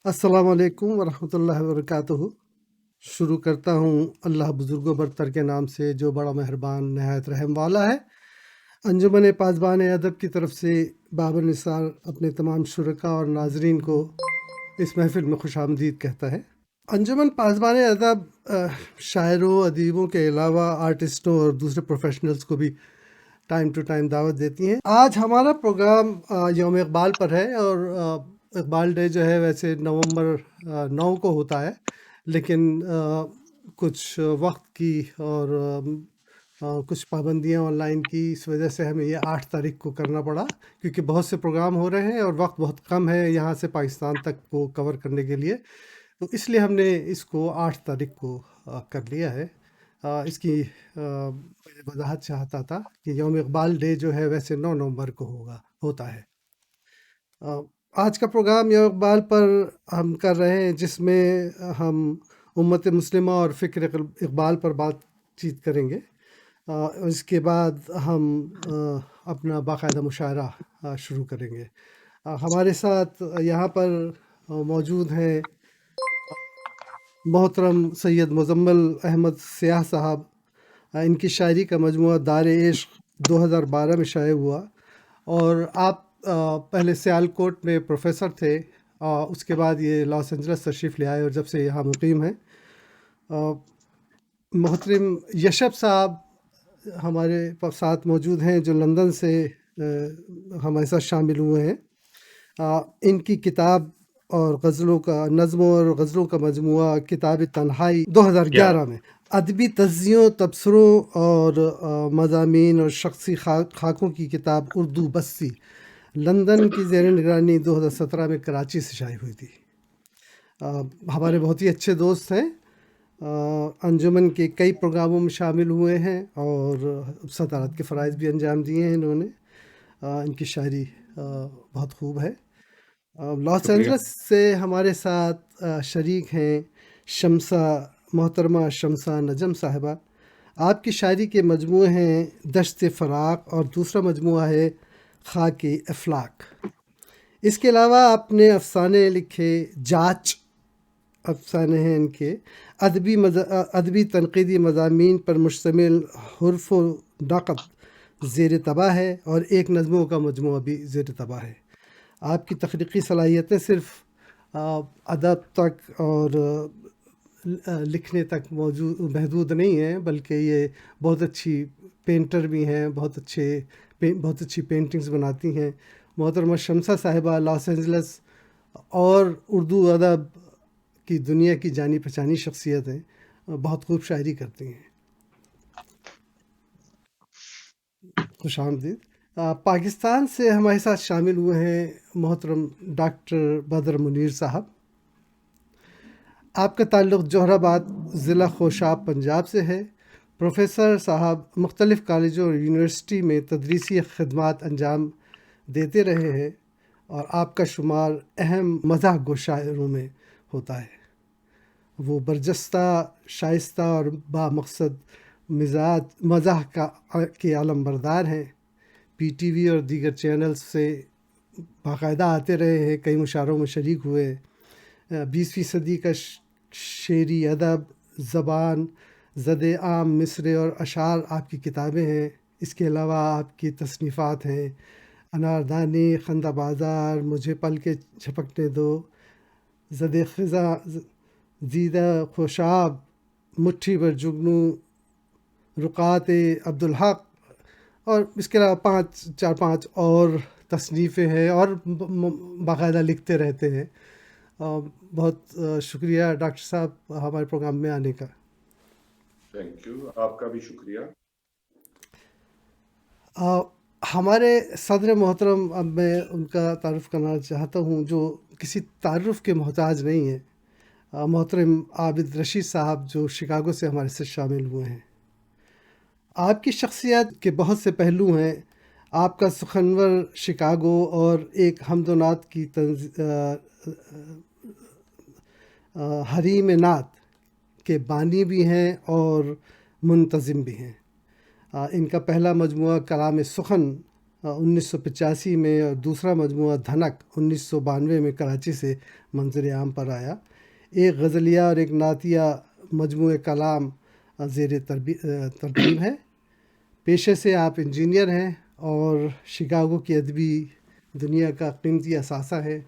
السلام علیکم ورحمۃ اللہ وبرکاتہ۔ شروع کرتا ہوں اللہ بزرگ و برتر کے نام سے جو بڑا مہربان نہایت رحم والا ہے۔ انجمن پاسبان ادب کی طرف سے باب نثار اپنے تمام شرکاء اور ناظرین کو اس محفل میں خوش آمدید کہتا ہے۔ انجمن پاسبان ادب شاعروں ادیبوں کے علاوہ آرٹسٹوں اور دوسرے پروفیشنلز کو بھی ٹائم ٹو ٹائم دعوت دیتی ہیں۔ آج ہمارا پروگرام یوم اقبال پر ہے، اور اقبال ڈے جو ہے ویسے نومبر 9 کو ہوتا ہے، لیکن کچھ وقت کی اور کچھ پابندیاں آن لائن کی اس وجہ سے ہمیں یہ 8 تاریخ کو کرنا پڑا، کیونکہ بہت سے پروگرام ہو رہے ہیں اور وقت بہت کم ہے یہاں سے پاکستان تک کو کور کرنے کے لیے، تو اس لیے ہم نے اس کو 8 تاریخ کو کر لیا ہے۔ اس کی وضاحت چاہتا تھا کہ یوم اقبال ڈے جو ہے ویسے 9 نومبر کو ہوتا ہے۔ آج کا پروگرام یوم اقبال پر ہم کر رہے ہیں، جس میں ہم امت مسلمہ اور فکر اقبال پر بات چیت کریں گے۔ اس کے بعد ہم اپنا باقاعدہ مشاعرہ شروع کریں گے۔ ہمارے ساتھ یہاں پر موجود ہیں محترم سید مزمل احمد سیاح صاحب۔ ان کی شاعری کا مجموعہ دار عشق 2012 میں شائع ہوا، اور آپ پہلے سیالکوٹ میں پروفیسر تھے، اس کے بعد یہ لاس اینجلس تشریف لے آئے اور جب سے یہاں مقیم ہیں۔ محترم یشب صاحب ہمارے ساتھ موجود ہیں، جو لندن سے ہمارے ساتھ شامل ہوئے ہیں۔ ان کی کتاب اور غزلوں کا نظموں اور غزلوں کا مجموعہ کتاب تنہائی 2011 میں ادبی تجزیوں، تبصروں اور مضامین اور شخصی خاکوں کی کتاب اردو بستی لندن کی زیر نگرانی 2017 میں کراچی سے شائع ہوئی تھی۔ ہمارے بہت ہی اچھے دوست ہیں، انجمن کے کئی پروگراموں میں شامل ہوئے ہیں اور صدارت کے فرائض بھی انجام دیے ہیں انہوں نے۔ ان کی شاعری بہت خوب ہے۔ لاس اینجلس سے ہمارے ساتھ شریک ہیں محترمہ شمسہ نجم صاحبہ۔ آپ کی شاعری کے مجموعے ہیں دشت فراق، اور دوسرا مجموعہ ہے خاک افلاک۔ اس کے علاوہ آپ نے افسانے لکھے، جاچ افسانے ہیں ان کے، ادبی تنقیدی مضامین پر مشتمل حرف و نقد زیر طبع ہے، اور ایک نظموں کا مجموعہ بھی زیر طبع ہے۔ آپ کی تخلیقی صلاحیتیں صرف ادب تک اور لکھنے تک محدود نہیں ہیں، بلکہ یہ بہت اچھی پینٹر بھی ہیں، بہت اچھی پینٹنگز بناتی ہیں۔ محترمہ شمسہ صاحبہ لاس اینجلس اور اردو ادب کی دنیا کی جانی پہچانی شخصیت ہیں، بہت خوب شاعری کرتی ہیں۔ خوش آمدید۔ پاکستان سے ہمارے ساتھ شامل ہوئے ہیں محترم ڈاکٹر بدر منیر صاحب۔ آپ کا تعلق جوہر آباد ضلع خوشاب پنجاب سے ہے۔ پروفیسر صاحب مختلف کالجوں اور یونیورسٹی میں تدریسی خدمات انجام دیتے رہے ہیں، اور آپ کا شمار اہم مزاح گو شاعروں میں ہوتا ہے۔ وہ برجستہ، شائستہ اور با مقصد مزاج مزاح کے علم بردار ہیں۔ پی ٹی وی اور دیگر چینلز سے باقاعدہ آتے رہے ہیں، کئی مشاعروں میں شریک ہوئے۔ 20ویں صدی کا شعری ادب، زبان، زد عام، مصرے اور اشعار آپ کی کتابیں ہیں۔ اس کے علاوہ آپ کی تصنیفات ہیں اناردانی، خندہ بازار، مجھے پل کے جھپکنے دو، زد خزاں، زیدہ خوشاب، مٹھی بھر جگنو، رقعات عبدالحق، اور اس کے علاوہ 4-5 اور تصنیفیں ہیں، اور باقاعدہ لکھتے رہتے ہیں۔ بہت شکریہ ڈاکٹر صاحب ہمارے پروگرام میں آنے کا۔ تھینک یو، آپ کا بھی شکریہ۔ ہمارے صدر محترم، اب میں ان کا تعارف کرنا چاہتا ہوں، جو کسی تعارف کے محتاج نہیں ہیں، محترم عابد رشید صاحب، جو شکاگو سے ہمارے سے شامل ہوئے ہیں۔ آپ کی شخصیت کے بہت سے پہلو ہیں۔ آپ کا سخنور شکاگو اور ایک حمد و نعت کی حریم نعت کے بانی بھی ہیں اور منتظم بھی ہیں۔ ان کا پہلا مجموعہ کلام سخن 1985 میں، اور دوسرا مجموعہ دھنک 1992 میں کراچی سے منظر عام پر آیا۔ ایک غزلیہ اور ایک نعتیہ مجموعہ کلام زیر ترتیب ہے۔ پیشے سے آپ انجینئر ہیں اور شکاگو کی ادبی دنیا کا قیمتی اثاثہ ہیں۔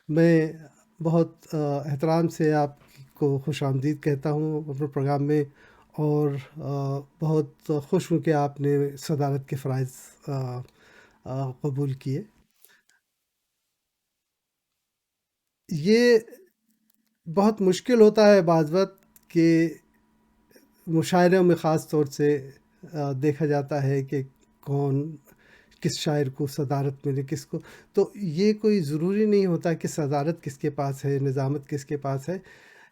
میں بہت احترام سے آپ کو خوش آمدید کہتا ہوں اپنے پروگرام میں، اور بہت خوش ہوں کہ آپ نے صدارت کے فرائض قبول کیے۔ یہ بہت مشکل ہوتا ہے بعض وقت کہ مشاعروں میں خاص طور سے دیکھا جاتا ہے کہ کس شاعر کو صدارت ملے، کس کو، تو یہ کوئی ضروری نہیں ہوتا کہ صدارت کس کے پاس ہے، نظامت کس کے پاس ہے۔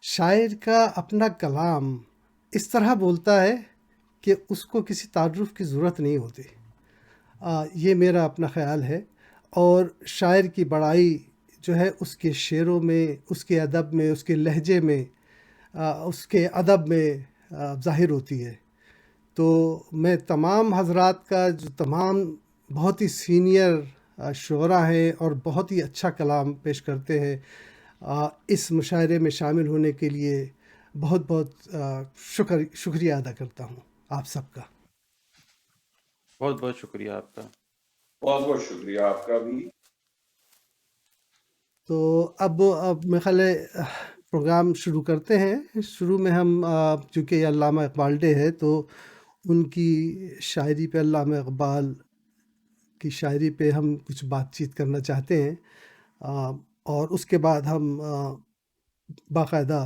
شاعر کا اپنا کلام اس طرح بولتا ہے کہ اس کو کسی تعارف کی ضرورت نہیں ہوتی۔ یہ میرا اپنا خیال ہے، اور شاعر کی بڑائی جو ہے اس کے شعروں میں، اس کے ادب میں، اس کے لہجے میں، اس کے ادب میں ظاہر ہوتی ہے۔ تو میں تمام حضرات کا، جو تمام بہت ہی سینئر شعراء ہیں اور بہت ہی اچھا کلام پیش کرتے ہیں، اس مشاعرے میں شامل ہونے کے لیے بہت بہت شکریہ ادا کرتا ہوں آپ سب کا۔ بہت بہت شکریہ آپ کا۔ بہت بہت شکریہ آپ کا بھی۔ تو اب میرے خیال ہے پروگرام شروع کرتے ہیں۔ شروع میں ہم، چونکہ یہ علامہ اقبال ڈے ہے، تو ان کی شاعری پہ، علامہ اقبال کی شاعری پہ ہم کچھ بات چیت کرنا چاہتے ہیں، اور اس کے بعد ہم باقاعدہ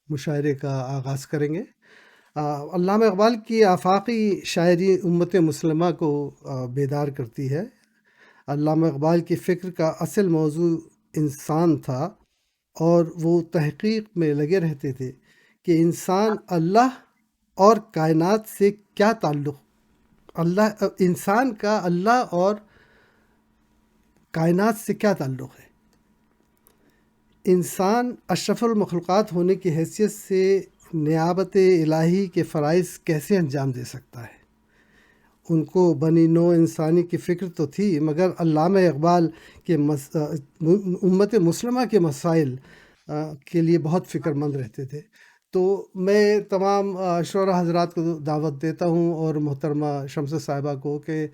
مشاعرے کا آغاز کریں گے۔ علامہ اقبال کی آفاقی شاعری امت مسلمہ کو بیدار کرتی ہے۔ علامہ اقبال کی فکر کا اصل موضوع انسان تھا، اور وہ تحقیق میں لگے رہتے تھے کہ انسان اللہ اور کائنات سے کیا تعلق، انسان کا اللہ اور کائنات سے کیا تعلق ہے، انسان اشرف المخلوقات ہونے کی حیثیت سے نیابت الہی کے فرائض کیسے انجام دے سکتا ہے۔ ان کو بنی نو انسانی کی فکر تو تھی، مگر علامہ اقبال کے امت مسلمہ کے مسائل کے لیے بہت فکر مند رہتے تھے۔ تو میں تمام شعراء حضرات کو دعوت دیتا ہوں، اور محترمہ شمس صاحبہ کو، کہ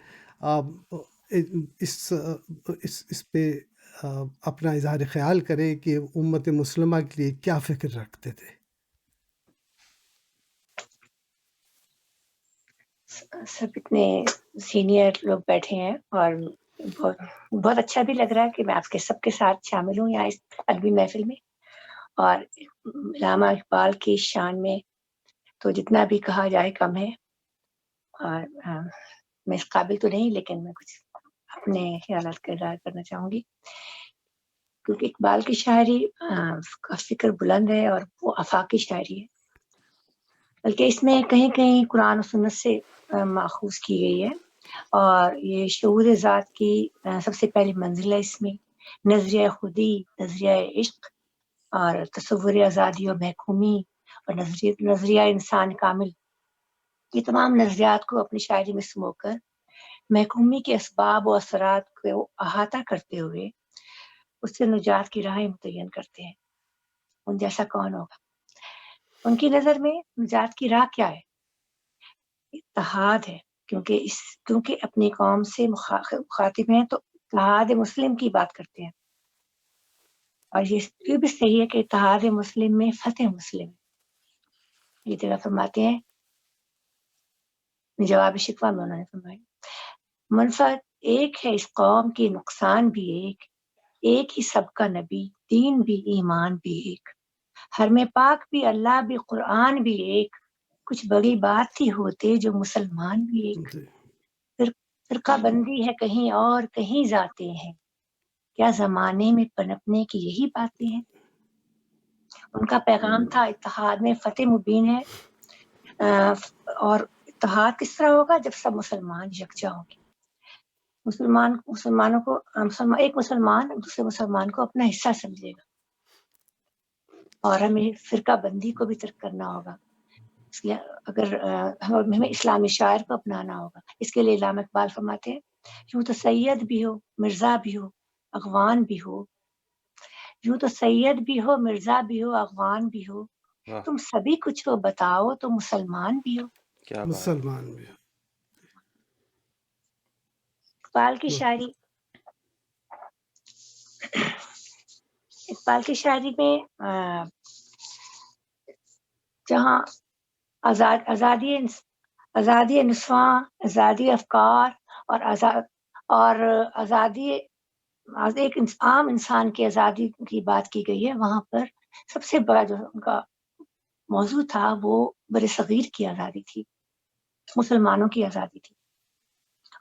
اس پہ اپنا اظہار خیال کرے کہ امت مسلمہ کے لیے کیا فکر رکھتے تھے۔ سب اتنے سینئر لوگ بیٹھے ہیں، اور بہت اچھا بھی لگ رہا ہے کہ میں آپ کے سب کے ساتھ شامل ہوں یہاں اس ادبی محفل میں۔ اور علامہ اقبال کی شان میں تو جتنا بھی کہا جائے کم ہے، اور میں اس قابل تو نہیں، لیکن میں کچھ اپنے خیالات کا اظہار کرنا چاہوں گی، کیونکہ اقبال کی شاعری کا فکر بلند ہے، اور وہ آفاقی شاعری ہے، بلکہ اس میں کہیں کہیں قرآن و سنت سے ماخوذ کی گئی ہے، اور یہ شعور ذات کی سب سے پہلی منزل ہے۔ اس میں نظریہ خودی، نظریہ عشق، اور تصور آزادی و محکومی، اور نظریہ انسان کامل، یہ تمام نظریات کو اپنی شاعری میں سمو کر محکومی کے اسباب و اثرات کو احاطہ کرتے ہوئے اس سے نجات کی راہیں متعین کرتے ہیں۔ ان جیسا کون ہوگا؟ ان کی نظر میں نجات کی راہ کیا ہے؟ اتحاد ہے، کیونکہ اپنی قوم سے مخاطب ہیں تو اتحاد مسلم کی بات کرتے ہیں، اور یہ بھی صحیح ہے کہ اتحاد مسلم میں فتح مسلم ہے۔ یہ جگہ فرماتے ہیں، جواب شکوہ میں انہوں نے فرمایا، منفعت ایک ہے اس قوم کی، نقصان بھی ایک ہی سب کا نبی، دین بھی ایمان بھی ایک، حرم پاک بھی اللہ بھی قرآن بھی ایک، کچھ بڑی بات ہی ہوتے جو مسلمان بھی ایک، فرقہ بندی ہے کہیں اور کہیں ذاتیں ہیں، کیا زمانے میں پنپنے کی یہی باتیں ہیں۔ ان کا پیغام تھا اتحاد میں فتح مبین ہے، اور اتحاد کس طرح ہوگا؟ جب سب مسلمان یکجا ہوں گے، مسلمانوں کو ایک مسلمان دوسرے مسلمان کو اپنا حصہ سمجھے گا، اور ہمیں فرقہ بندی کو بھی ترک کرنا ہوگا، اس لیے اگر ہمیں اسلامی شاعر کو اپنانا ہوگا۔ اس کے لیے علامہ اقبال فرماتے ہیں، یوں تو سید بھی ہو مرزا بھی ہو اغوان بھی ہو، یوں تو سید بھی ہو مرزا بھی ہو اغوان بھی ہو، واہ تم سبھی کچھ ہو بتاؤ تو مسلمان بھی ہو۔ کیا بات ہے مسلمان بھی اقبال کی شاعری، اقبال کی شاعری میں جہاں آزادی نسواں، آزادی افکار اور آزادی ایک عام انسان کی آزادی کی بات کی گئی ہے، وہاں پر سب سے بڑا جو ان کا موضوع تھا وہ بر صغیر کی آزادی تھی، مسلمانوں کی آزادی تھی،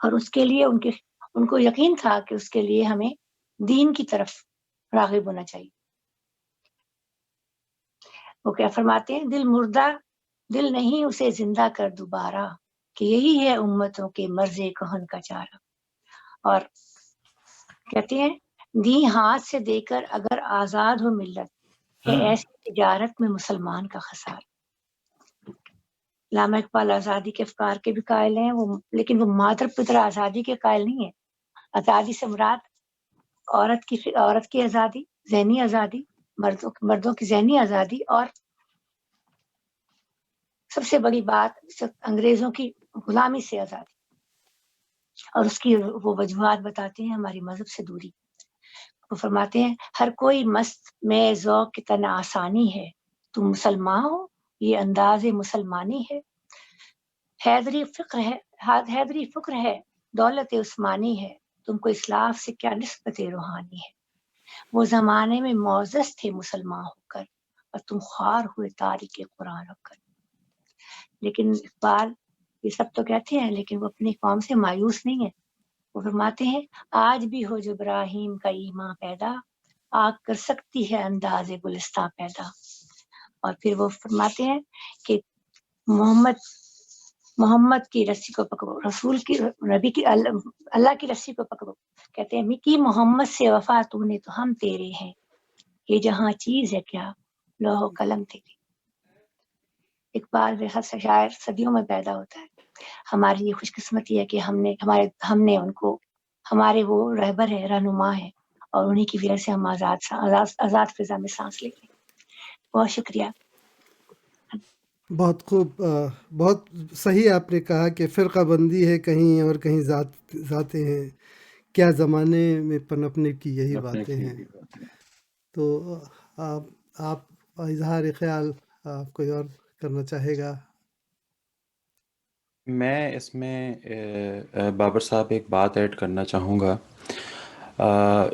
اور اس کے لیے ان کو یقین تھا کہ اس کے لیے ہمیں دین کی طرف راغب ہونا چاہیے۔ وہ کیا فرماتے ہیں، دل مردہ دل نہیں اسے زندہ کر دوبارہ، کہ یہی ہے امتوں کے مرض کہن کا چارہ۔ اور کہتے ہیں دی ہاتھ سے دے کر اگر آزاد ہو ملت، ہے ایسی تجارت میں مسلمان کا خسارہ۔ علامہ اقبال آزادی کے افکار کے بھی قائل ہیں، لیکن وہ مادر پدر آزادی کے قائل نہیں ہے۔ آزادی سے مراد عورت کی آزادی، ذہنی آزادی، مردوں کی ذہنی آزادی، اور سب سے بڑی بات انگریزوں کی غلامی سے آزادی، اور اس کی وہ وجوہات بتاتے ہیں ہماری مذہب سے دوری۔ وہ فرماتے ہیں ہر کوئی مست میں ذوق کی تن آسانی ہے، تم مسلمان ہو یہ انداز مسلمانی ہے، حیدری فکر ہے دولت عثمانی ہے، تم کو اسلاف سے کیا نسبت روحانی ہے۔ وہ زمانے میں معزز تھے مسلمان ہو کر، اور تم خوار ہوئے تاریخ قرآن ہو کر۔ لیکن اقبال یہ سب تو کہتے ہیں، لیکن وہ اپنی قوم سے مایوس نہیں ہے۔ وہ فرماتے ہیں آج بھی ہو جو ابراہیم کا ایمان پیدا، آگ کر سکتی ہے انداز گلستہ پیدا۔ اور پھر وہ فرماتے ہیں کہ محمد کی رسی کو پکڑو، رسول کی نبی کی اللہ کی رسی کو پکڑو۔ کہتے ہیں کی محمد سے وفا تو نے تو ہم تیرے ہیں، یہ جہاں چیز ہے کیا لوح و قلم تیرے۔ اقبال بے حد شاعر صدیوں میں پیدا ہوتا ہے۔ ہماری یہ خوش قسمتی ہے کہ ہم نے ان کو، ہمارے وہ رہبر ہے، رہنما ہے، اور انہی کی وجہ سے ہم آزاد فضا میں سانس لے رہے ہیں۔ بہت شکریہ۔ بہت خوب، بہت صحیح آپ نے کہا کہ فرقہ بندی ہے کہیں اور کہیں ذاتیں ہیں، کیا زمانے میں پنپنے کی یہی اپنے باتیں کی ہیں۔ بھی بات ہے۔ تو آپ اظہار خیال کوئی اور کرنا چاہے گا؟ میں اس میں بابر صاحب ایک بات ایڈ کرنا چاہوں گا۔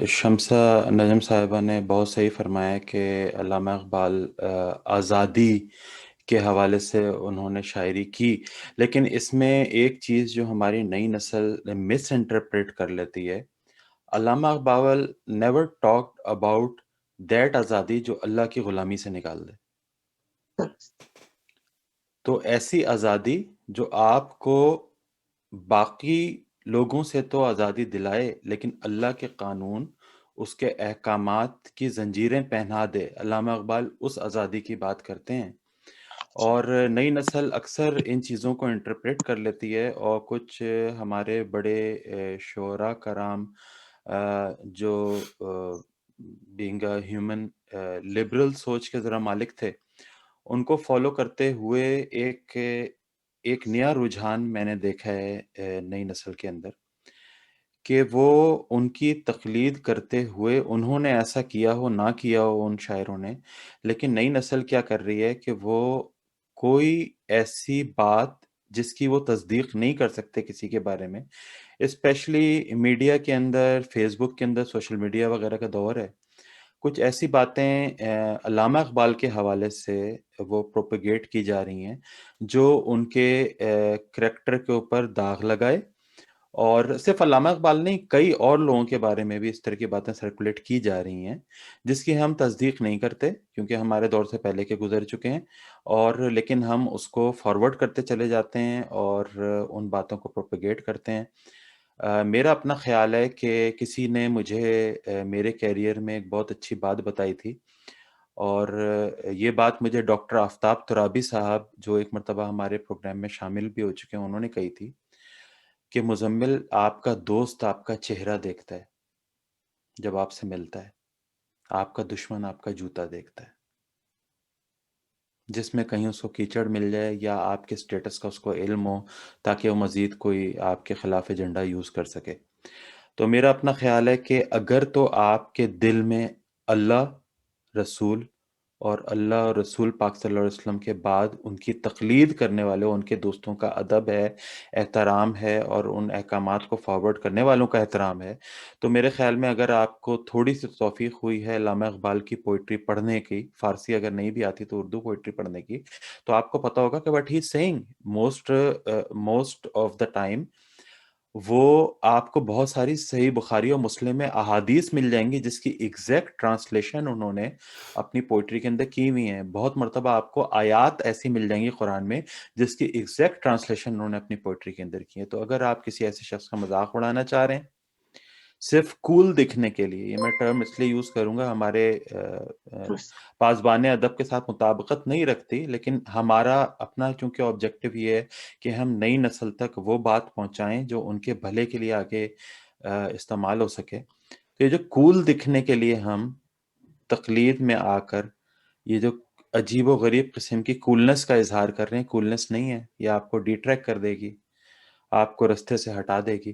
شمسہ نجم صاحبہ نے بہت صحیح فرمایا کہ علامہ اقبال آزادی کے حوالے سے انہوں نے شاعری کی، لیکن اس میں ایک چیز جو ہماری نئی نسل مس انٹرپریٹ کر لیتی ہے، علامہ Iqbal never talked about that آزادی جو اللہ کی غلامی سے نکال دے۔ تو ایسی آزادی جو آپ کو باقی لوگوں سے تو آزادی دلائے، لیکن اللہ کے قانون، اس کے احکامات کی زنجیریں پہنا دے، علامہ اقبال اس آزادی کی بات کرتے ہیں۔ اور نئی نسل اکثر ان چیزوں کو انٹرپریٹ کر لیتی ہے، اور کچھ ہمارے بڑے شعراء کرام جو بینگ اے ہیومن لبرل سوچ کے ذرا مالک تھے، ان کو فالو کرتے ہوئے ایک نیا رجحان میں نے دیکھا ہے نئی نسل کے اندر، کہ وہ ان کی تقلید کرتے ہوئے انہوں نے ایسا کیا ہو نہ کیا ہو ان شاعروں نے، لیکن نئی نسل کیا کر رہی ہے کہ وہ کوئی ایسی بات جس کی وہ تصدیق نہیں کر سکتے کسی کے بارے میں، اسپیشلی میڈیا کے اندر، فیس بک کے اندر، سوشل میڈیا وغیرہ کا دور ہے، کچھ ایسی باتیں علامہ اقبال کے حوالے سے وہ پروپیگیٹ کی جا رہی ہیں جو ان کے کریکٹر کے اوپر داغ لگائے، اور صرف علامہ اقبال نہیں، کئی اور لوگوں کے بارے میں بھی اس طرح کی باتیں سرکولیٹ کی جا رہی ہیں جس کی ہم تصدیق نہیں کرتے، کیونکہ ہمارے دور سے پہلے کے گزر چکے ہیں، اور لیکن ہم اس کو فارورڈ کرتے چلے جاتے ہیں اور ان باتوں کو پروپیگیٹ کرتے ہیں۔ میرا اپنا خیال ہے کہ کسی نے مجھے میرے کیریئر میں ایک بہت اچھی بات بتائی تھی، اور یہ بات مجھے ڈاکٹر آفتاب ترابی صاحب جو ایک مرتبہ ہمارے پروگرام میں شامل بھی ہو چکے ہیں، انہوں نے کہی تھی کہ مزمل آپ کا دوست آپ کا چہرہ دیکھتا ہے جب آپ سے ملتا ہے، آپ کا دشمن آپ کا جوتا دیکھتا ہے، جس میں کہیں اس کو کیچڑ مل جائے یا آپ کے سٹیٹس کا اس کو علم ہو تاکہ وہ مزید کوئی آپ کے خلاف ایجنڈا یوز کر سکے۔ تو میرا اپنا خیال ہے کہ اگر تو آپ کے دل میں اللہ، رسول اور اللہ اور رسول پاک صلی اللہ علیہ وسلم کے بعد ان کی تقلید کرنے والے ان کے دوستوں کا ادب ہے، احترام ہے اور ان احکامات کو فارورڈ کرنے والوں کا احترام ہے، تو میرے خیال میں اگر آپ کو تھوڑی سی توفیق ہوئی ہے علامہ اقبال کی پوئٹری پڑھنے کی، فارسی اگر نہیں بھی آتی تو اردو پوئٹری پڑھنے کی، تو آپ کو پتا ہوگا کہ what he seeing most of the time وہ آپ کو بہت ساری صحیح بخاری اور مسلم میں احادیث مل جائیں گی جس کی ایگزیکٹ ٹرانسلیشن انہوں نے اپنی پوئٹری کے اندر کی ہوئی ہیں۔ بہت مرتبہ آپ کو آیات ایسی مل جائیں گی قرآن میں جس کی ایگزیکٹ ٹرانسلیشن انہوں نے اپنی پوئٹری کے اندر کی ہے۔ تو اگر آپ کسی ایسے شخص کا مذاق اڑانا چاہ رہے ہیں صرف کول دکھنے کے لیے، یہ میں ٹرم اس لیے یوز کروں گا، ہمارے پاسبان ادب کے ساتھ مطابقت نہیں رکھتی، لیکن ہمارا اپنا چونکہ آبجیکٹو یہ ہے کہ ہم نئی نسل تک وہ بات پہنچائیں جو ان کے بھلے کے لیے آگے استعمال ہو سکے۔ تو یہ جو کول دکھنے کے لیے ہم تقلید میں آ کر یہ جو عجیب و غریب قسم کی کولنس کا اظہار کر رہے ہیں، کولنس نہیں ہے، یہ آپ کو ڈیٹریکٹ کر دے گی، آپ کو رستے سے ہٹا دے گی،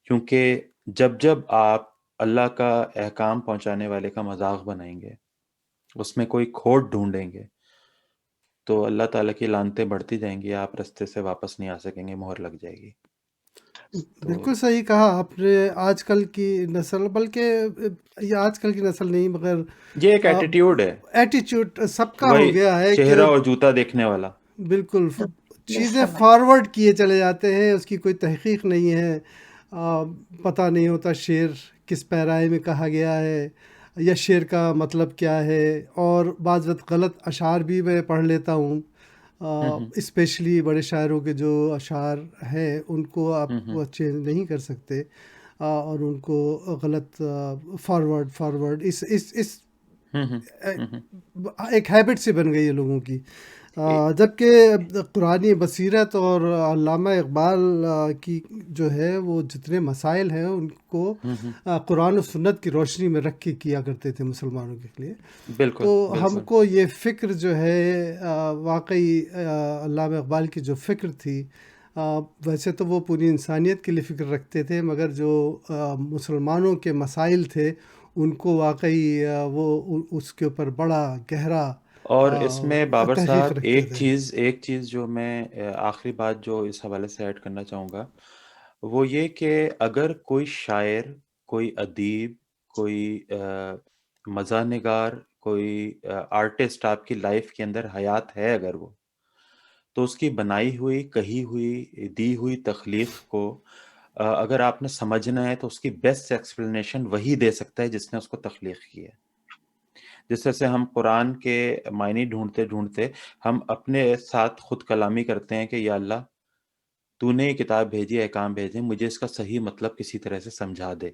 کیونکہ جب آپ اللہ کا احکام پہنچانے والے کا مذاق بنائیں گے، اس میں کوئی کھوٹ ڈھونڈیں گے، تو اللہ تعالیٰ کی لعنتیں بڑھتی جائیں گی، آپ رستے سے واپس نہیں آ سکیں گے، مہر لگ جائے گی۔ بالکل صحیح کہا آپ نے۔ آج کل کی نسل، بلکہ یہ آج کل کی نسل نہیں مگر یہ ایک ایٹیٹیوڈ ہے، ایٹیچیوڈ سب کا وہی ہو گیا ہے کہ چہرہ اور جوتا دیکھنے والا۔ بالکل چیزیں فارورڈ کیے چلے جاتے ہیں، اس کی کوئی تحقیق نہیں ہے، پتہ نہیں ہوتا شعر کس پیرائے میں کہا گیا ہے یا شعر کا مطلب کیا ہے، اور بعض وقت غلط اشعار بھی میں پڑھ لیتا ہوں، اسپیشلی بڑے شاعروں کے جو اشعار ہیں ان کو آپ چینج نہیں کر سکتے، اور ان کو غلط فارورڈ اس ایک ہیبٹ سے بن گئی ہے لوگوں کی، جبکہ قرآنی بصیرت اور علامہ اقبال کی جو ہے وہ جتنے مسائل ہیں ان کو قرآن و سنت کی روشنی میں رکھ کے کیا کرتے تھے مسلمانوں کے لیے۔ بالکل تو ہم کو یہ فکر جو ہے واقعی علامہ اقبال کی جو فکر تھی، ویسے تو وہ پوری انسانیت کے لیے فکر رکھتے تھے، مگر جو مسلمانوں کے مسائل تھے ان کو واقعی وہ اس کے اوپر بڑا گہرا اور اس میں بابر تحقیق صاحب رکھتے تھے۔ ایک چیز جو میں آخری بات جو اس حوالے سے ایڈ کرنا چاہوں گا وہ یہ کہ اگر کوئی شاعر، کوئی ادیب، کوئی مزاح نگار، کوئی آرٹسٹ آپ کی لائف کے اندر حیات ہے اگر وہ، تو اس کی بنائی ہوئی، کہی ہوئی، دی ہوئی تخلیق کو اگر آپ نے سمجھنا ہے تو اس کی بیسٹ ایکسپلینیشن وہی دے سکتا ہے جس نے اس کو تخلیق کی ہے۔ جس طرح سے ہم قرآن کے معنی ڈھونڈتے ڈھونڈتے ہم اپنے ساتھ خود کلامی کرتے ہیں کہ یا اللہ تو نے یہ کتاب بھیجی، احکام بھیجے، مجھے اس کا صحیح مطلب کسی طرح سے سمجھا دے،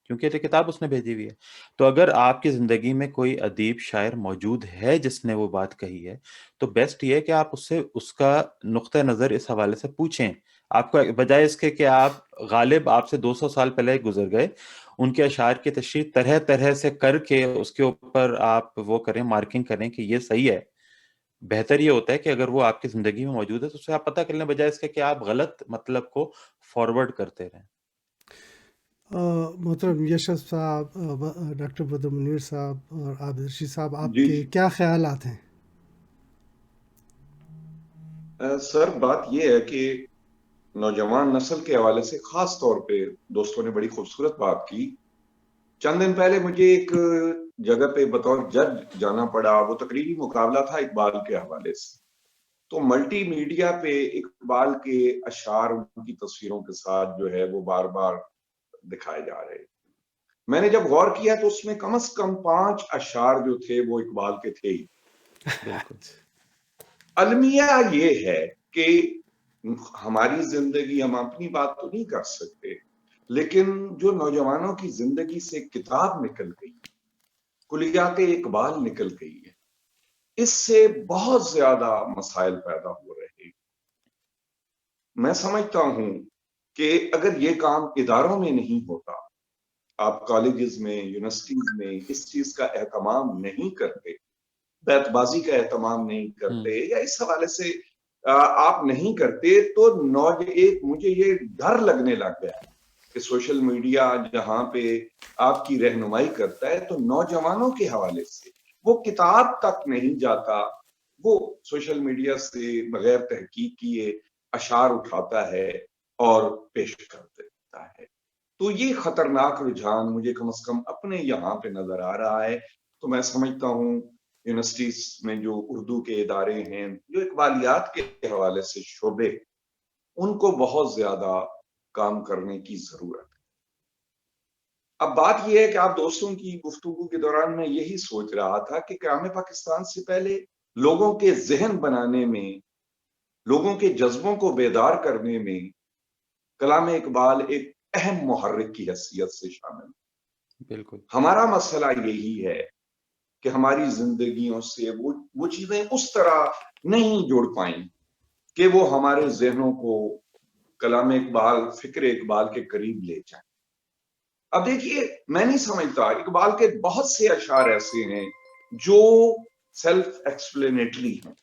کیونکہ یہ کتاب اس نے بھیجی ہوئی ہے۔ تو اگر آپ کی زندگی میں کوئی ادیب شاعر موجود ہے جس نے وہ بات کہی ہے تو بیسٹ یہ ہے کہ آپ اس سے اس کا نقطہ نظر اس حوالے سے پوچھیں، آپ کو بجائے اس کے کہ آپ غالب آپ سے 200 سال پہلے گزر گئے، ان کے اشعار کی تشریح طرح طرح سے کر کے اس کے اوپر آپ وہ کریں، مارکنگ کریں کہ یہ صحیح ہے۔ بہتر یہ ہوتا ہے کہ اگر وہ آپ کی زندگی میں موجود ہے تو اسے آپ پتہ کر لیں، بجائے اس کے کہ آپ غلط مطلب کو فارورڈ کرتے رہیں۔ محترم یشف صاحب، ڈاکٹر بدر منیر صاحب اور عابد رشید صاحب، آپ جی کے کیا خیالات ہیں؟ سر بات یہ ہے کہ نوجوان نسل کے حوالے سے خاص طور پہ دوستوں نے بڑی خوبصورت بات کی۔ چند دن پہلے مجھے ایک جگہ پہ بطور جج جانا پڑا، وہ تقریری مقابلہ تھا اقبال کے حوالے سے، تو ملٹی میڈیا پہ اقبال کے اشعار ان کی تصویروں کے ساتھ جو ہے وہ بار بار دکھائے جا رہے۔ میں نے جب غور کیا تو اس میں کم از کم 5 اشعار جو تھے وہ اقبال کے تھے ہی۔ بالکل المیہ یہ ہے کہ ہماری زندگی، ہم اپنی بات تو نہیں کر سکتے، لیکن جو نوجوانوں کی زندگی سے کتاب نکل گئی، کلیات اقبال نکل گئی ہے، اس سے بہت زیادہ مسائل پیدا ہو رہے ہیں۔ میں سمجھتا ہوں کہ اگر یہ کام اداروں میں نہیں ہوتا، آپ کالجز میں، یونیورسٹیز میں اس چیز کا اہتمام نہیں کرتے، بیت بازی کا اہتمام نہیں کرتے، یا اس حوالے سے آپ نہیں کرتے، تو مجھے یہ ڈر لگنے لگ گیا کہ سوشل میڈیا جہاں پہ آپ کی رہنمائی کرتا ہے، تو نوجوانوں کے حوالے سے وہ کتاب تک نہیں جاتا، وہ سوشل میڈیا سے بغیر تحقیق کیے اشعار اٹھاتا ہے اور پیش کر دیتا ہے۔ تو یہ خطرناک رجحان مجھے کم از کم اپنے یہاں پہ نظر آ رہا ہے۔ تو میں سمجھتا ہوں یونیورسٹیز میں جو اردو کے ادارے ہیں، جو اقبالیات کے حوالے سے شعبے، ان کو بہت زیادہ کام کرنے کی ضرورت ہے۔ اب بات یہ ہے کہ آپ دوستوں کی گفتگو کے دوران میں یہی سوچ رہا تھا کہ قیام پاکستان سے پہلے لوگوں کے ذہن بنانے میں، لوگوں کے جذبوں کو بیدار کرنے میں کلام اقبال ایک اہم محرک کی حیثیت سے شامل ہے۔ بالکل ہمارا مسئلہ یہی ہے کہ ہماری زندگیوں سے وہ چیزیں اس طرح نہیں جڑ پائیں کہ وہ ہمارے ذہنوں کو کلام اقبال، فکر اقبال کے قریب لے جائیں۔ اب دیکھیے، میں نہیں سمجھتا، اقبال کے بہت سے اشعار ایسے ہیں جو سیلف ایکسپلینیٹری ہیں،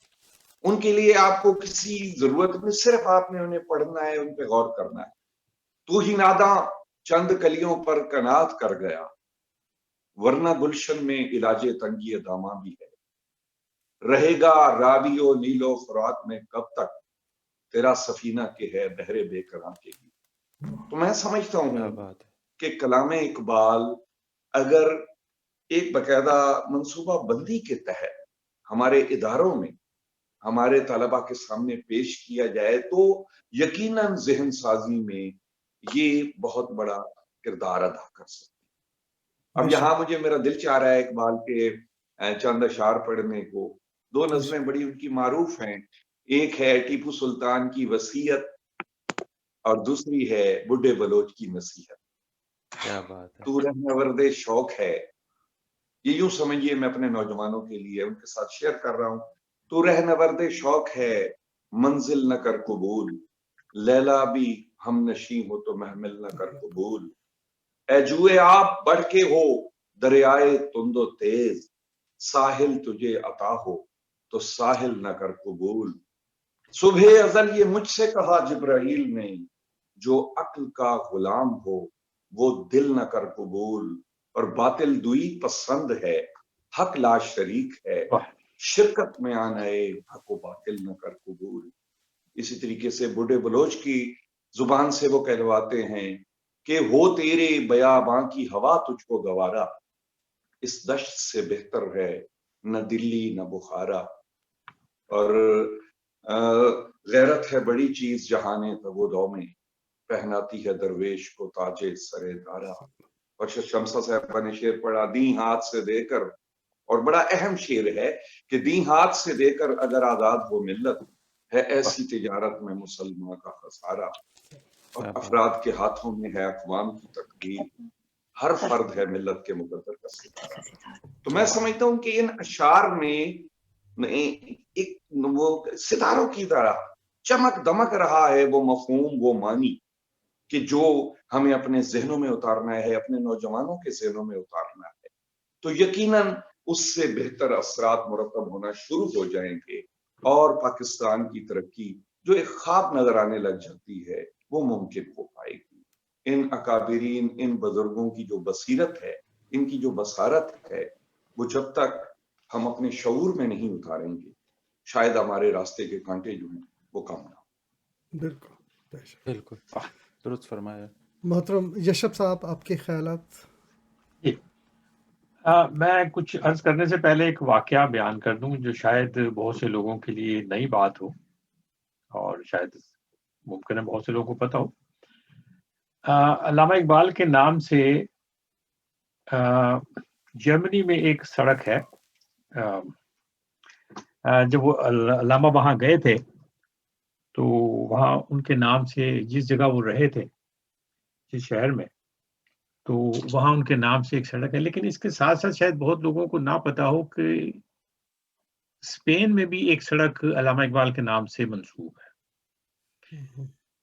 ان کے لیے آپ کو کسی ضرورت نہیں، صرف آپ نے انہیں پڑھنا ہے، ان پہ غور کرنا ہے۔ تو ہی ناداں چند کلیوں پر کنات کر گیا، ورنہ گلشن میں علاج تنگی داماں بھی ہے۔ رہے گا راوی و نیل و فرات میں کب تک، تیرا سفینہ کے ہے بحر بے کراں کے بھی۔ تو میں سمجھتا کیا ہوں بات ہے۔ کہ کلام اقبال اگر ایک باقاعدہ منصوبہ بندی کے تحت ہمارے اداروں میں، ہمارے طلباء کے سامنے پیش کیا جائے، تو یقیناً ذہن سازی میں یہ بہت بڑا کردار ادا کر سکتے ہیں۔ اب یہاں مجھے میرا دل چاہ رہا ہے اقبال کے چند اشعار پڑھنے کو۔ دو نظمیں بڑی ان کی معروف ہیں، ایک ہے ٹیپو سلطان کی وصیت اور دوسری ہے بڈھے بلوچ کی نصیحت۔ کیا بات ہے۔ تو رہنورد شوق ہے، یہ یوں سمجھیے میں اپنے نوجوانوں کے لیے ان کے ساتھ شیئر کر رہا ہوں۔ تو رہنورد شوق ہے، منزل نہ کر قبول، لیلا بھی ہم نشیں ہو تو محمل نہ کر قبول۔ اے جوئے آپ بڑھ کے ہو دریائے تند و تیز، ساحل تجھے عطا ہو تو ساحل نہ کر قبول۔ صبح ازل یہ مجھ سے کہا جبرائیل نے، جو عقل کا غلام ہو وہ دل نہ کر قبول۔ اور باطل دوئی پسند ہے، حق لا شریک ہے، شرکت میں آنا ہے حق و باطل نہ کر قبول۔ اسی طریقے سے بوڑھے بلوچ کی زبان سے وہ کہلواتے ہیں کہ ہو تیرے بیاباں کی ہوا تجھ کو گوارا، اس دشت سے بہتر ہے نہ دلی نہ بخارا۔ اور غیرت ہے بڑی چیز جہانے تگ و دو میں، پہناتی ہے درویش کو تاج سر دارا۔ اور شمسہ صاحبہ نے شعر پڑھا، دیں ہاتھ سے دے کر، اور بڑا اہم شعر ہے کہ دیں ہاتھ سے دے کر اگر آزاد ہو ملت، ہے ایسی تجارت میں مسلمان کا خسارہ۔ اور افراد کے ہاتھوں میں ہے اقوام کی تقدیر، ہر فرد ہے ملت کے مقدر کا ستارہ۔ تو میں سمجھتا ہوں کہ ان اشعار میں ایک وہ ستاروں کی طرح چمک دمک رہا ہے وہ مفہوم، وہ معنی کہ جو ہمیں اپنے ذہنوں میں اتارنا ہے، اپنے نوجوانوں کے ذہنوں میں اتارنا ہے، تو یقیناً اس سے بہتر اثرات مرتب ہونا شروع ہو جائیں گے، اور پاکستان کی ترقی جو ایک خواب نظر آنے لگ جاتی ہے وہ ممکن ہو پائے گی۔ ان اکابرین، ان بزرگوں کی جو بصیرت ہے، ان کی جو بصارت ہے، وہ جب تک ہم اپنے شعور میں نہیں اتاریں گے، شاید ہمارے راستے کے کانٹے جو ہیں وہ کم نہ ہوں۔ بالکل بالکل درست فرمایا۔ محترم یشب صاحب، آپ کے خیالات؟ میں کچھ عرض کرنے سے پہلے ایک واقعہ بیان کر دوں جو شاید بہت سے لوگوں کے لیے نئی بات ہو، اور شاید ممکن ہے بہت سے لوگوں کو پتہ ہو۔ علامہ اقبال کے نام سے جرمنی میں ایک سڑک ہے۔ جب وہ علامہ وہاں گئے تھے تو وہاں ان کے نام سے جس جگہ وہ رہے تھے، جس شہر میں، تو وہاں ان کے نام سے ایک سڑک ہے۔ لیکن اس کے ساتھ ساتھ شاید بہت لوگوں کو نہ پتا ہو کہ اسپین میں بھی ایک سڑک علامہ اقبال کے نام سے منسوب ہے۔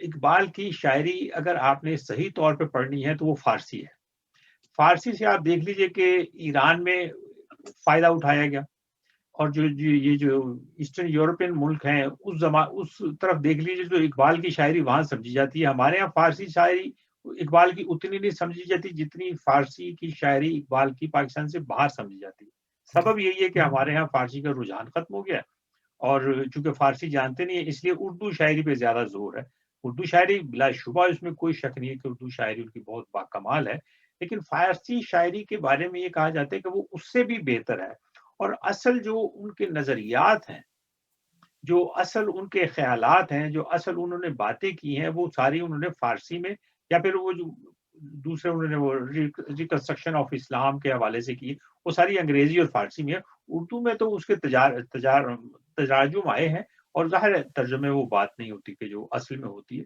اقبال کی شاعری اگر آپ نے صحیح طور پہ پڑھنی ہے تو وہ فارسی ہے. فارسی سے آپ دیکھ لیجئے کہ ایران میں فائدہ اٹھایا گیا، اور یہ جو ایسٹرن یورپین ملک ہیں اس طرف دیکھ لیجیے جو اقبال کی شاعری وہاں سمجھی جاتی ہے. ہمارے ہاں فارسی شاعری اقبال کی اتنی نہیں سمجھی جاتی جتنی فارسی کی شاعری اقبال کی پاکستان سے باہر سمجھی جاتی ہے. سبب یہی ہے کہ ہمارے ہاں فارسی کا رجحان ختم ہو گیا، اور چونکہ فارسی جانتے نہیں ہیں اس لیے اردو شاعری پہ زیادہ زور ہے. اردو شاعری بلا شبہ اس میں کوئی شک نہیں ہے کہ اردو شاعری ان کی بہت باکمال ہے، لیکن فارسی شاعری کے بارے میں یہ کہا جاتا ہے کہ وہ اس سے بھی بہتر ہے. اور اصل جو ان کے نظریات ہیں، جو اصل ان کے خیالات ہیں، جو اصل انہوں نے باتیں کی ہیں، وہ ساری انہوں نے فارسی میں، یا پھر وہ جو دوسرے انہوں نے وہ ریکنسٹرکشن آف اسلام کے حوالے سے کی، وہ ساری انگریزی اور فارسی میں ہے. اردو میں تو اس کے تراجم آئے ہیں، اور ظاہر ہے ترجمے وہ بات نہیں ہوتی کہ جو اصل میں ہوتی ہے.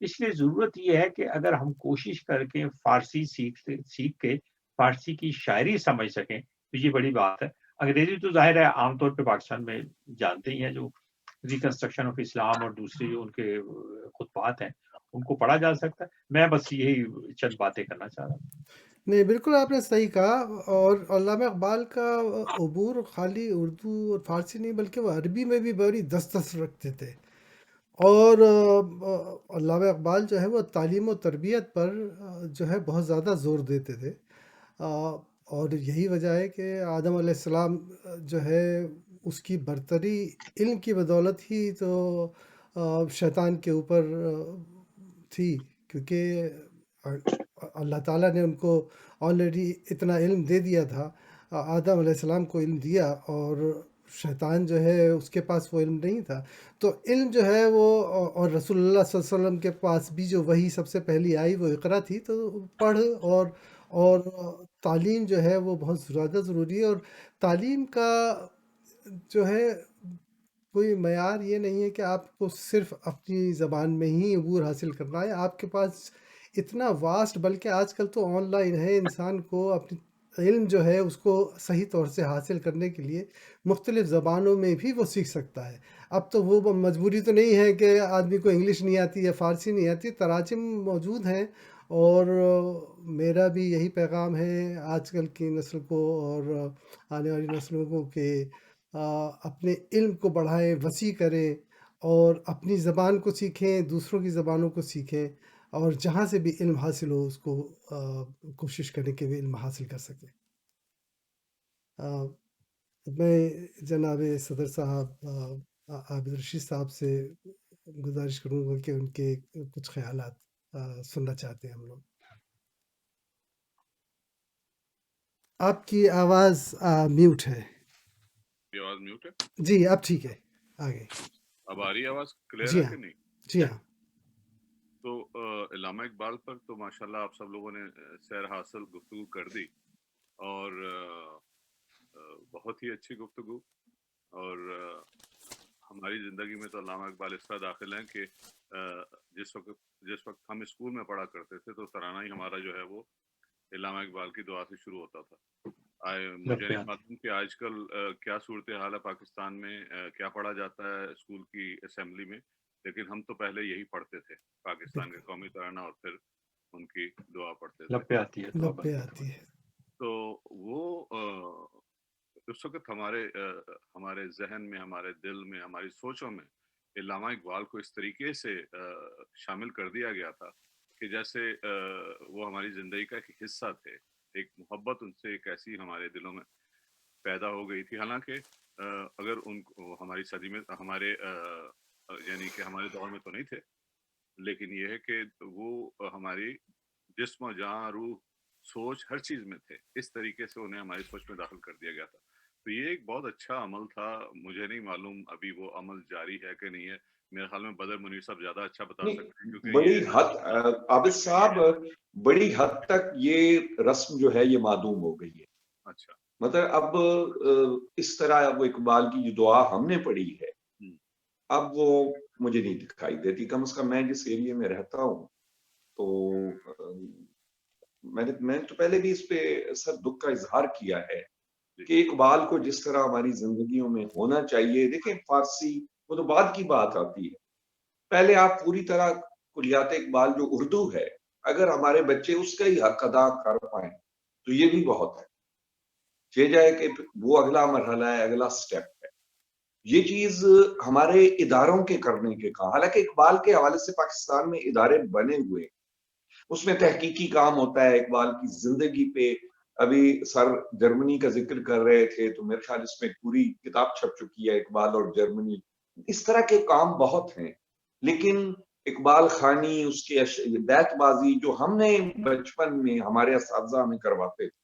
اس لیے ضرورت یہ ہے کہ اگر ہم کوشش کر کے فارسی سیکھ کے فارسی کی شاعری سمجھ سکیں تو یہ بڑی بات ہے. انگریزی تو ظاہر ہے عام طور پہ پاکستان میں جانتے ہی ہیں، جو ریکنسٹرکشن آف اسلام اور دوسری جو ان کے خطبات ہیں ان کو پڑھا جا سکتا ہے. میں بس یہی چند باتیں کرنا چاہ رہا ہوں. نہیں، بالکل آپ نے صحیح کہا. اور علامہ اقبال کا عبور خالی اردو اور فارسی نہیں بلکہ وہ عربی میں بھی بڑی دسترس رکھتے تھے. اور علامہ اقبال جو ہے وہ تعلیم و تربیت پر جو ہے بہت زیادہ زور دیتے تھے. اور یہی وجہ ہے کہ آدم علیہ السلام جو ہے اس کی برتری علم کی بدولت ہی تو شیطان کے اوپر تھی، کیونکہ اللہ تعالیٰ نے ان کو آلریڈی اتنا علم دے دیا تھا. آدم علیہ السلام کو علم دیا اور شیطان جو ہے اس کے پاس وہ علم نہیں تھا. تو علم جو ہے وہ، اور رسول اللہ صلی اللہ علیہ وسلم کے پاس بھی جو وہی سب سے پہلی آئی وہ اقرا تھی. تو پڑھ اور تعلیم جو ہے وہ بہت زیادہ ضروری ہے. اور تعلیم کا جو ہے کوئی معیار یہ نہیں ہے کہ آپ کو صرف اپنی زبان میں ہی عبور حاصل کرنا ہے. آپ کے پاس اتنا واسٹ، بلکہ آج کل تو آن لائن ہے، انسان کو اپنی علم جو ہے اس کو صحیح طور سے حاصل کرنے کے لیے مختلف زبانوں میں بھی وہ سیکھ سکتا ہے. اب تو وہ مجبوری تو نہیں ہے کہ آدمی کو انگلش نہیں آتی یا فارسی نہیں آتی، تراجم موجود ہیں. اور میرا بھی یہی پیغام ہے آج کل کی نسل کو اور آنے والی نسلوں کو کہ اپنے علم کو بڑھائیں، وسیع کریں، اور اپنی زبان کو سیکھیں، دوسروں کی زبانوں کو سیکھیں، اور جہاں سے بھی علم حاصل ہو اس کو کوشش کریں کہ وہ علم حاصل کر سکیں. میں جناب صدر صاحب عابد رشید صاحب سے گزارش کروں گا کہ ان کے کچھ خیالات سننا چاہتے ہیں ہم لوگ. آپ کی آواز میوٹ ہے. یہ آواز میوٹ ہے؟ جی اب ٹھیک ہے، آگے. اب آ رہی ہے آواز کلیئر جی ہے ہاں، کہ نہیں؟ جی ہاں. تو علامہ اقبال پر تو ماشاءاللہ آپ سب لوگوں نے سیر حاصل گفتگو کر دی، اور بہت ہی اچھی گفتگو. اور ہماری زندگی میں تو علامہ اقبال اس طرح داخل ہیں کہ جس وقت ہم اسکول میں پڑھا کرتے تھے تو ترانہ ہی ہمارا جو ہے وہ علامہ اقبال کی دعا سے شروع ہوتا تھا. مجھے نہیں معلوم کہ آج کل کیا صورتحال ہے پاکستان میں، کیا پڑھا جاتا ہے اسکول کی اسمبلی میں، لیکن ہم تو پہلے یہی پڑھتے تھے، پاکستان کے قومی ترانہ اور پھر ان کی دعا پڑھتے تھے. لب پہ آتی ہے لب پہ آتی ہے. تو وہ اس وقت ہمارے ذہن میں، ہمارے دل میں، ہماری سوچوں میں علامہ اقبال کو اس طریقے سے شامل کر دیا گیا تھا کہ جیسے وہ ہماری زندگی کا ایک حصہ تھے. ایک محبت ان سے ایک ایسی ہمارے دلوں میں پیدا ہو گئی تھی. حالانکہ اگر ان کو ہماری صدی میں، ہمارے یعنی کہ ہمارے دور میں تو نہیں تھے، لیکن یہ ہے کہ وہ ہماری جسم و جان، روح، سوچ، ہر چیز میں تھے. اس طریقے سے انہیں ہماری سوچ میں داخل کر دیا گیا تھا. تو یہ ایک بہت اچھا عمل تھا. مجھے نہیں معلوم ابھی وہ عمل جاری ہے کہ نہیں ہے. میرے خیال میں بدر منیر صاحب زیادہ اچھا بتا سکتے ہیں، کیونکہ بڑی حد عابد صاحب، بڑی حد تک یہ رسم جو ہے یہ معدوم ہو گئی ہے. اچھا، مطلب اب اس طرح وہ اقبال کی جو دعا ہم نے پڑھی ہے اب وہ مجھے نہیں دکھائی دیتی. کم از کم میں جس ایریے میں رہتا ہوں تو میں تو پہلے بھی اس پہ سر دکھ کا اظہار کیا ہے کہ اقبال کو جس طرح ہماری زندگیوں میں ہونا چاہیے. دیکھیں فارسی وہ تو بعد کی بات آتی ہے. پہلے آپ پوری طرح کلیات اقبال جو اردو ہے، اگر ہمارے بچے اس کا ہی حق ادا کر پائیں تو یہ بھی بہت ہے، یہ جائے کہ وہ اگلا مرحلہ ہے، اگلا سٹیپ ہے۔ یہ چیز ہمارے اداروں کے کرنے کے کہا، حالانکہ اقبال کے حوالے سے پاکستان میں ادارے بنے ہوئے، اس میں تحقیقی کام ہوتا ہے اقبال کی زندگی پہ۔ ابھی سر جرمنی کا ذکر کر رہے تھے تو میرے خیال اس میں پوری کتاب چھپ چکی ہے، اقبال اور جرمنی۔ اس طرح کے کام بہت ہیں، لیکن اقبال خانی، اس کی بیت بازی جو ہم نے بچپن میں ہمارے اساتذہ ہمیں کرواتے تھے،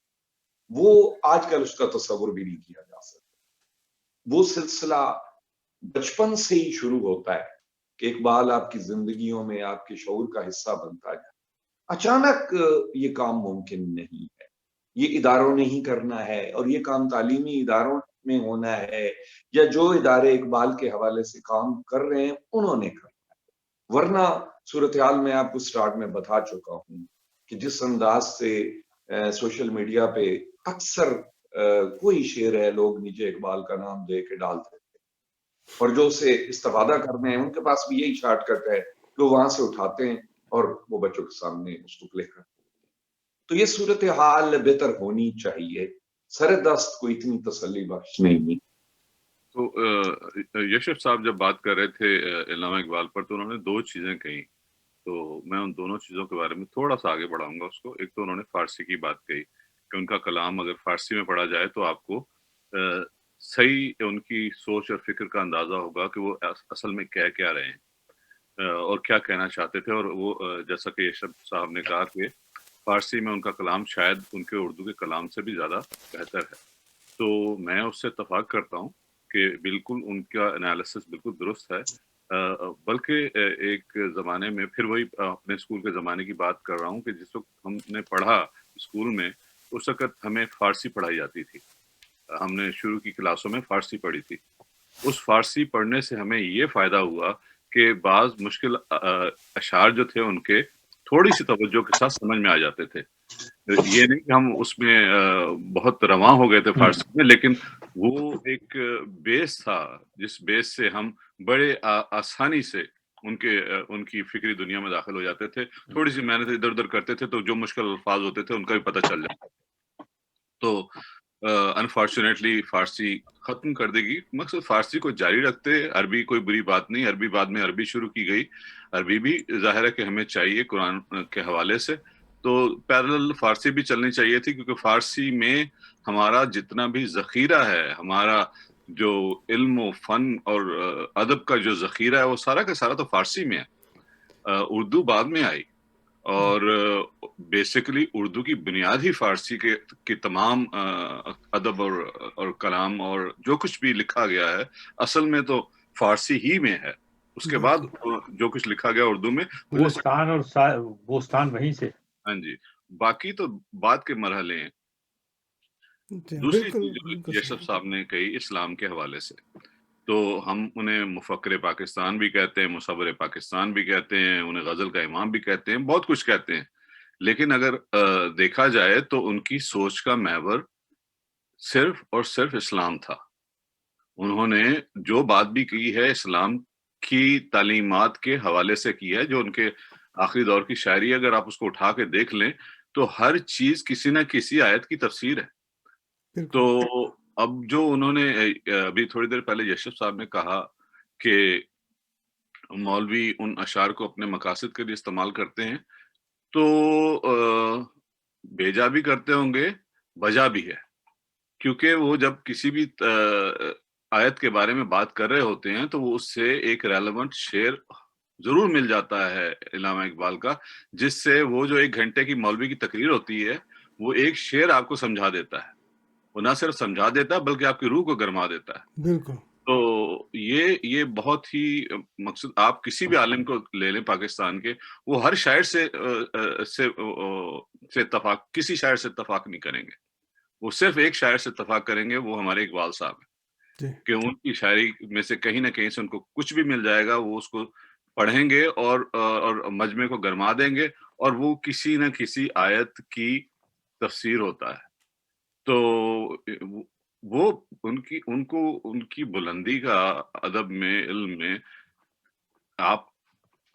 وہ آج کل اس کا تصور بھی نہیں کیا جا سکتا۔ وہ سلسلہ بچپن سے ہی شروع ہوتا ہے کہ اقبال آپ کی زندگیوں میں آپ کے شعور کا حصہ بنتا جائے۔ اچانک یہ کام ممکن نہیں ہے، یہ اداروں نے ہی کرنا ہے، اور یہ کام تعلیمی اداروں میں ہونا ہے، یا جو ادارے اقبال کے حوالے سے کام کر رہے ہیں انہوں نے کرنا ہے۔ ورنہ صورتحال میں آپ کو سٹارٹ میں بتا چکا ہوں کہ جس انداز سے سوشل میڈیا پہ اکثر کوئی شعر ہے لوگ نیچے اقبال کا نام دے کے ڈالتے تھے، اور جو اسے استفادہ کرنے ہیں ان کے پاس بھی یہی شارٹ کٹ ہے کہ وہ وہاں سے اٹھاتے ہیں اور وہ بچوں کے سامنے اس کو پلے کرتے ہیں۔ تو یہ صورتحال بہتر ہونی چاہیے، سر دست کوئی اتنی تسلی بخش نہیں۔ تو یشف صاحب جب بات کر رہے تھے علامہ اقبال پر، تو انہوں نے دو چیزیں کہیں، تو میں ان دونوں چیزوں کے بارے میں تھوڑا سا آگے بڑھاؤں گا اس کو۔ ایک تو انہوں نے فارسی کی بات کہی کہ ان کا کلام اگر فارسی میں پڑھا جائے تو آپ کو صحیح ان کی سوچ اور فکر کا اندازہ ہوگا کہ وہ اصل میں کہہ کیا رہے ہیں اور کیا کہنا چاہتے تھے۔ اور وہ جیسا کہ یشف صاحب نے کہا کہ فارسی میں ان کا کلام شاید ان کے اردو کے کلام سے بھی زیادہ بہتر ہے، تو میں اس سے اتفاق کرتا ہوں کہ بالکل ان کا انالیسس بالکل درست ہے۔ بلکہ ایک زمانے میں پھر وہی اپنے اسکول کے زمانے کی بات کر رہا ہوں کہ جس وقت ہم نے پڑھا اسکول میں، اس وقت ہمیں فارسی پڑھائی جاتی تھی، ہم نے شروع کی کلاسوں میں فارسی پڑھی تھی۔ اس فارسی پڑھنے سے ہمیں یہ فائدہ ہوا کہ بعض مشکل اشعار جو تھے ان کے تھوڑی سی توجہ کے ساتھ سمجھ میں آ جاتے تھے۔ یہ نہیں کہ ہم اس میں بہت رواں ہو گئے تھے فارسی میں، لیکن وہ ایک بیس تھا جس بیس سے ہم بڑے آسانی سے ان کی فکری دنیا میں داخل ہو جاتے تھے۔ تھوڑی سی محنت ادھر ادھر کرتے تھے تو جو مشکل الفاظ ہوتے تھے ان کا بھی پتہ چل جاتا۔ تو انفارچونیٹلی فارسی ختم کر دے گی، مقصد فارسی کو جاری رکھتے، عربی کوئی بری بات نہیں، عربی بعد میں عربی شروع کی گئی، عربی بھی ظاہر ہے کہ ہمیں چاہیے قرآن کے حوالے سے، تو پیرلل فارسی بھی چلنی چاہیے تھی، کیونکہ فارسی میں ہمارا جتنا بھی ذخیرہ ہے، ہمارا جو علم و فن اور ادب کا جو ذخیرہ ہے وہ سارا کا سارا تو فارسی میں ہے۔ اردو بعد میں آئی، اور بیسیکلی اردو کی بنیاد ہی فارسی کے تمام ادب اور کلام اور جو کچھ بھی لکھا گیا ہے اصل میں تو فارسی ہی میں ہے۔ اس کے بعد جو کچھ لکھا گیا اردو میں وہ گلستان اور بوستان وہیں سے۔ ہاں جی، باقی تو بعد کے مرحلے ہیں۔ دوسری چیز یشف صاحب نے کہی اسلام کے حوالے سے، تو ہم انہیں مفکر پاکستان بھی کہتے ہیں، مصور پاکستان بھی کہتے ہیں، انہیں غزل کا امام بھی کہتے ہیں، بہت کچھ کہتے ہیں، لیکن اگر دیکھا جائے تو ان کی سوچ کا محور صرف اور صرف اسلام تھا۔ انہوں نے جو بات بھی کی ہے اسلام کی تعلیمات کے حوالے سے کی ہے، جو ان کے آخری دور کی شاعری اگر آپ اس کو اٹھا کے دیکھ لیں تو ہر چیز کسی نہ کسی آیت کی تفسیر ہے۔ تو اب جو انہوں نے ابھی تھوڑی دیر پہلے یشف صاحب نے کہا کہ مولوی ان اشعار کو اپنے مقاصد کے لیے استعمال کرتے ہیں، تو بھیجا بھی کرتے ہوں گے، بجا بھی ہے، کیونکہ وہ جب کسی بھی آیت کے بارے میں بات کر رہے ہوتے ہیں تو وہ اس سے ایک ریلیونٹ شعر ضرور مل جاتا ہے علامہ اقبال کا، جس سے وہ جو 1 گھنٹے کی مولوی کی تقریر ہوتی ہے وہ ایک شعر آپ کو سمجھا دیتا ہے، وہ نہ صرف سمجھا دیتا ہے بلکہ آپ کی روح کو گرما دیتا ہے۔ بالکل۔ تو یہ بہت ہی مقصد، آپ کسی بھی عالم کو لے لیں پاکستان کے، وہ ہر شاعر سے اتفاق، کسی شاعر سے اتفاق نہیں کریں گے، وہ صرف ایک شاعر سے اتفاق کریں گے، وہ ہمارے اقبال صاحب ہیں، کہ ان کی شاعری میں سے کہیں نہ کہیں سے ان کو کچھ بھی مل جائے گا، وہ اس کو پڑھیں گے اور مجمع کو گرما دیں گے، اور وہ کسی نہ کسی آیت کی تفسیر ہوتا ہے۔ تو وہ ان کی بلندی کا ادب میں، علم میں آپ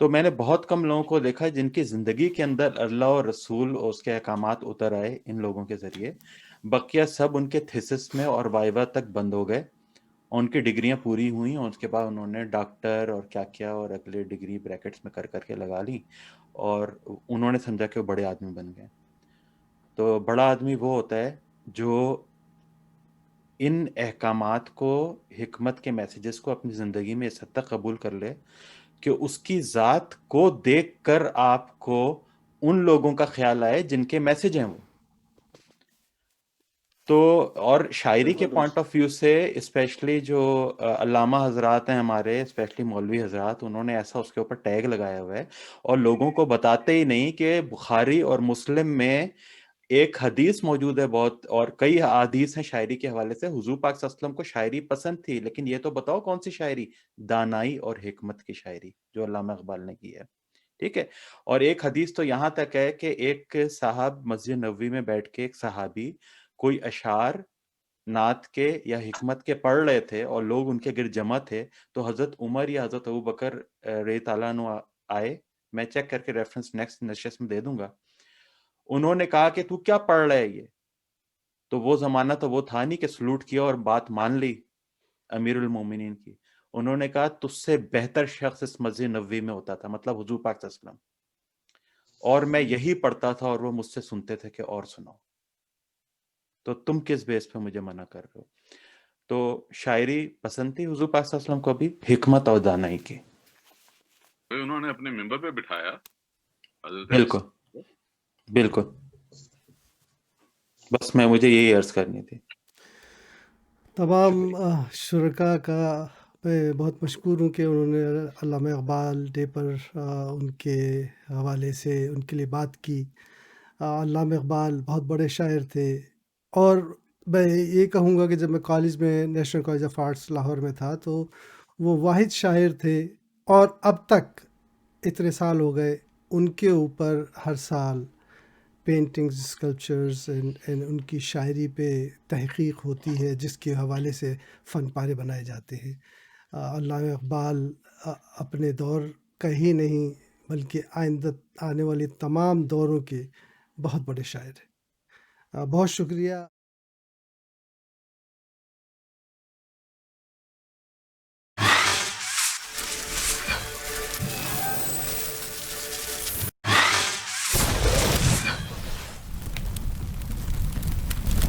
تو میں نے بہت کم لوگوں کو دیکھا جن کی زندگی کے اندر اللہ اور رسول اور اس کے احکامات اتر آئے ان لوگوں کے ذریعے. بقیہ سب ان کے تھیسس میں اور وائوا تک بند ہو گئے، ان کی ڈگریاں پوری ہوئیں اور اس کے بعد انہوں نے ڈاکٹر اور کیا کیا اور اگلے ڈگری بریکٹس میں کر کے لگا لی اور انہوں نے سمجھا کہ وہ بڑے آدمی بن گئے. تو بڑا آدمی وہ ہوتا ہے جو ان احکامات کو، حکمت کے میسیجز کو اپنی زندگی میں اس حد تک قبول کر لے کہ اس کی ذات کو دیکھ کر آپ کو ان لوگوں کا خیال آئے جن کے میسج ہیں وہ. تو اور شاعری کے بالکل پوائنٹ درست. آف ویو سے اسپیشلی جو علامہ حضرات ہیں ہمارے، اسپیشلی مولوی حضرات، انہوں نے ایسا اس کے اوپر ٹیگ لگایا ہوا ہے اور لوگوں کو بتاتے ہی نہیں کہ بخاری اور مسلم میں ایک حدیث موجود ہے بہت، اور کئی احادیث ہیں شاعری کے حوالے سے. حضور پاک صلی اللہ علیہ وسلم کو شاعری پسند تھی، لیکن یہ تو بتاؤ کون سی شاعری؟ دانائی اور حکمت کی شاعری جو علامہ اقبال نے کی ہے. ٹھیک ہے. اور ایک حدیث تو یہاں تک ہے کہ ایک صاحب مسجد نبوی میں بیٹھ کے، ایک صحابی کوئی اشعار نعت کے یا حکمت کے پڑھ رہے تھے اور لوگ ان کے گرد جمع تھے، تو حضرت عمر یا حضرت ابوبکر رضی اللہ عنہ آئے. میں چیک کر کے ریفرنس نیکسٹ نشست میں دے دوں گا. انہوں نے کہا کہ تو کیا پڑھ رہا ہے یہ؟ تو وہ زمانہ تو وہ تھا نہیں کہ سلوٹ کیا اور بات مان لی امیر المومنین کی. انہوں نے کہا تجھ سے بہتر شخص اس مسجد نبوی میں ہوتا تھا، مطلب حضور پاک صلی اللہ علیہ وسلم، اور میں یہی پڑھتا تھا اور وہ مجھ سے سنتے تھے کہ اور سنو. تو تم کس بیس پہ مجھے منع کر رہے ہو؟ تو شاعری پسند تھی حضور پاک صلی اللہ علیہ وسلم کو بھی، حکمت اور دانائی کی. پھر انہوں نے اپنے ممبر پہ بٹھایا حضرت بالکل بالکل. بس میں مجھے یہی عرض کرنی تھی. تمام شکریہ. شرکا کا میں بہت مشکور ہوں کہ انہوں نے علامہ اقبال ڈے پر ان کے حوالے سے ان کے لیے بات کی. علامہ اقبال بہت بڑے شاعر تھے، اور میں یہ کہوں گا کہ جب میں کالج میں national college of arts Lahore میں تھا تو وہ واحد شاعر تھے، اور اب تک اتنے سال ہو گئے ان کے اوپر ہر سال پینٹنگز، اسکلپچرز ان کی شاعری پہ تحقیق ہوتی ہے، جس کے حوالے سے فن پارے بنائے جاتے ہیں. علامہ اقبال اپنے دور کا ہی نہیں بلکہ آنے والے تمام دوروں کے بہت بڑے شاعر ہیں. بہت شکریہ.